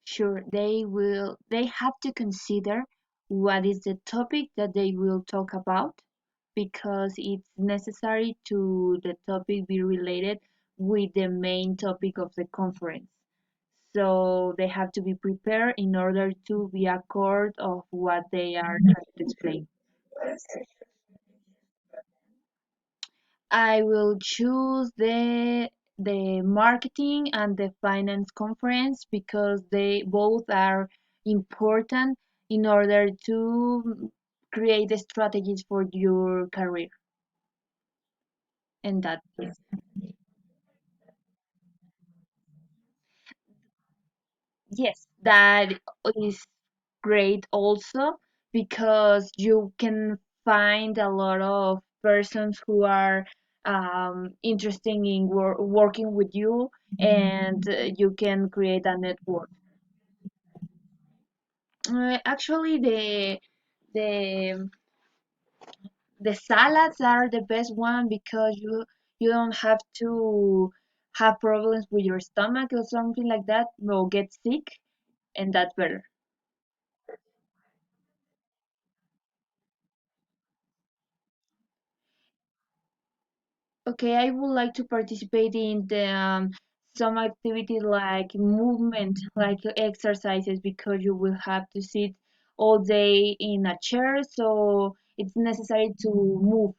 Sure, they have to consider what is the topic that they will talk about because it's necessary to the topic be related with the main topic of the conference. So they have to be prepared in order to be accord of what they are trying to explain. I will choose the marketing and the finance conference because they both are important in order to create the strategies for your career. And that is yes, that is great also because you can find a lot of persons who are interested in working with you and you can create a network. Actually, the the salads are the best one because you don't have to have problems with your stomach or something like that or get sick, and that's better. Okay, I would like to participate in the some activities like movement, like exercises, because you will have to sit all day in a chair, so it's necessary to move.